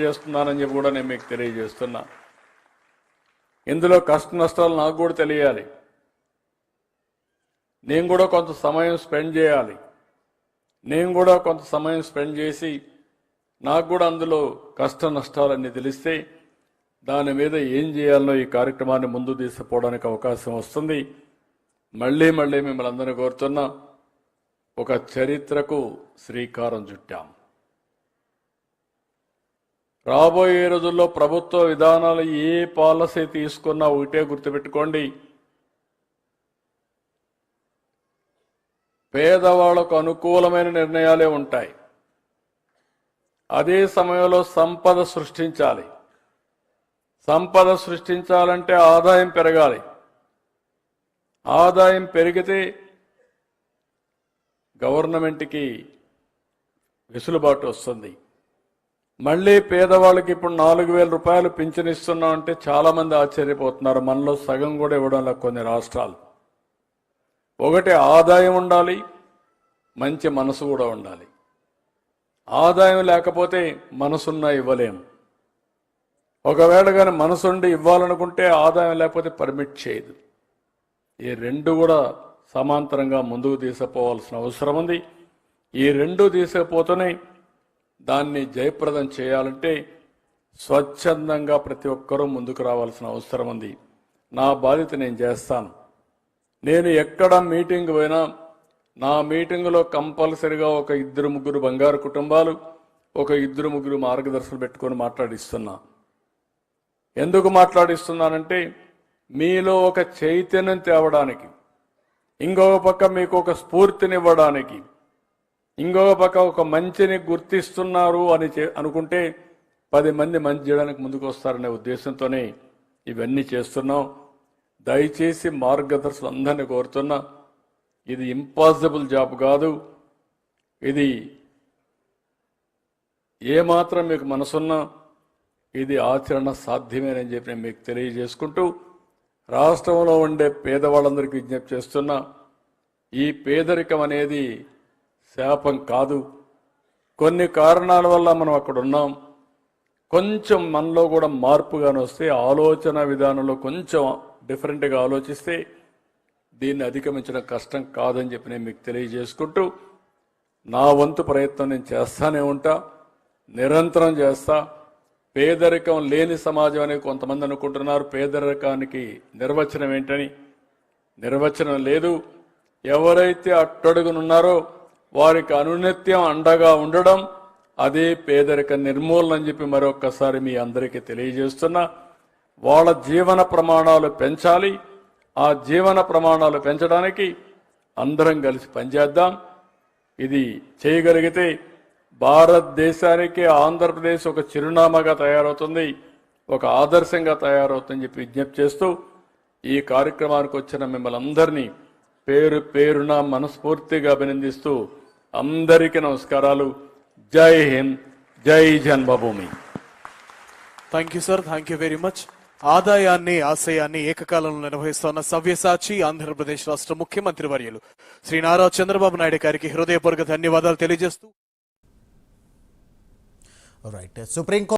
చేస్తున్నానని చెప్పి కూడా నేను మీకు తెలియజేస్తున్నా. ఇందులో కష్ట నష్టాలు నాకు కూడా తెలియాలి. నేను కూడా కొంత సమయం స్పెండ్ చేయాలి. నేను కూడా కొంత సమయం స్పెండ్ చేసి నాకు కూడా అందులో కష్ట నష్టాలన్నీ తెలిస్తే దాని మీద ఏం చేయాలనో ఈ కార్యక్రమాన్ని ముందు తీసుకుపోవడానికి అవకాశం వస్తుంది. మళ్ళీ మిమ్మల్ని అందరినీ కోరుతున్నా, ఒక చరిత్రకు శ్రీకారం చుట్టాం. రాబోయే రోజుల్లో ప్రభుత్వ విధానాలు ఏ పాలసీ తీసుకున్నా ఒకటే గుర్తుపెట్టుకోండి, పేదవాళ్లకు అనుకూలమైన నిర్ణయాలే ఉంటాయి. అదే సమయంలో సంపద సృష్టించాలి. సంపద సృష్టించాలంటే ఆదాయం పెరగాలి. ఆదాయం పెరిగితే గవర్నమెంట్కి వెసులుబాటు వస్తుంది. మళ్ళీ పేదవాళ్ళకి ఇప్పుడు 4,000 రూపాయలు పింఛన్ ఇస్తున్నాం అంటే చాలా మంది ఆశ్చర్యపోతున్నారు. మనలో సగం కూడా ఇవ్వడం లేదు కొన్ని రాష్ట్రాలు. ఒకటి ఆదాయం ఉండాలి, మంచి మనసు కూడా ఉండాలి. ఆదాయం లేకపోతే మనసున్నా ఇవ్వలేము. ఒకవేళ కానీ మనసుండి ఇవ్వాలనుకుంటే ఆదాయం లేకపోతే పర్మిట్ చేయదు. ఈ రెండు కూడా సమాంతరంగా ముందుకు తీసుకుపోవాల్సిన అవసరం ఉంది. ఈ రెండు తీసుకుపోతూనే దాన్ని జయప్రదం చేయాలంటే స్వచ్ఛందంగా ప్రతి ఒక్కరూ ముందుకు రావాల్సిన అవసరం ఉంది. నా బాధ్యత నేను చేస్తాను. నేను ఎక్కడ మీటింగ్ పోయినా నా మీటింగులో కంపల్సరిగా ఒక 2-3 బంగారు కుటుంబాలు, ఒక 2-3 మార్గదర్శకులు పెట్టుకొని మాట్లాడిస్తున్నా. ఎందుకు మాట్లాడిస్తున్నానంటే మీలో ఒక చైతన్యం తేవడానికి, ఇంకొక పక్క మీకు ఒక స్ఫూర్తినివ్వడానికి, ఇంకొక పక్క ఒక మంచిని గుర్తిస్తున్నారు అని అనుకుంటే 10 మంది మంచి చేయడానికి ముందుకు వస్తారనే ఉద్దేశంతోనే ఇవన్నీ చేస్తున్నాం. దయచేసి మార్గదర్శకులు అందరినీ కోరుతున్నా, ఇది ఇంపాసిబుల్ జాబ్ కాదు. ఇది ఏమాత్రం మీకు మనసున్నా ఇది ఆచరణ సాధ్యమేనని చెప్పి నేను మీకు తెలియజేసుకుంటూ, రాష్ట్రంలో ఉండే పేదవాళ్ళందరికీ విజ్ఞప్తి చేస్తున్నా, ఈ పేదరికం అనేది శాపం కాదు. కొన్ని కారణాల వల్ల మనం అక్కడ ఉన్నాం. కొంచెం మనలో కూడా మార్పుగానే వస్తే, ఆలోచన విధానంలో కొంచెం డిఫరెంట్గా ఆలోచిస్తే దీన్ని అధిగమించడం కష్టం కాదని చెప్పి నేను మీకు తెలియజేసుకుంటూ, నా వంతు ప్రయత్నం నేను చేస్తానే ఉంటా, నిరంతరం చేస్తా. పేదరికం లేని సమాజం అని కొంతమంది అనుకుంటున్నారు. పేదరికానికి నిర్వచనం ఏంటని? నిర్వచనం లేదు. ఎవరైతే అట్టడుగునున్నారో వారికి అనునిత్యం అండగా ఉండడం, అదే పేదరిక నిర్మూలన అని చెప్పి మరొక్కసారి మీ అందరికీ తెలియజేస్తున్నా. వాళ్ళ జీవన ప్రమాణాలు పెంచాలి. ఆ జీవన ప్రమాణాలు పెంచడానికి అందరం కలిసి పనిచేద్దాం. ఇది చేయగలిగితే భారతదేశానికి ఆంధ్రప్రదేశ్ ఒక చిరునామాగా తయారవుతుంది, ఒక ఆదర్శంగా తయారవుతుందని చెప్పి విజ్ఞప్తి చేస్తూ, ఈ కార్యక్రమానికి వచ్చిన మిమ్మల్ని అందరినీ పేరు పేరున మనస్ఫూర్తిగా అభినందిస్తూ అందరికీ నమస్కారాలు. జై హింద్, జై జన్మభూమి. Thank you sir, thank you very much. ఆదాయాన్ని ఆశయాన్ని ఏకకాలంలో నిర్వహిస్తున్న సవ్యసాచి ఆంధ్రప్రదేశ్ రాష్ట్ర ముఖ్యమంత్రి వర్యులు శ్రీ నారా చంద్రబాబు నాయుడు గారికి హృదయపూర్వక ధన్యవాదాలు తెలియజేస్తూ సుప్రీం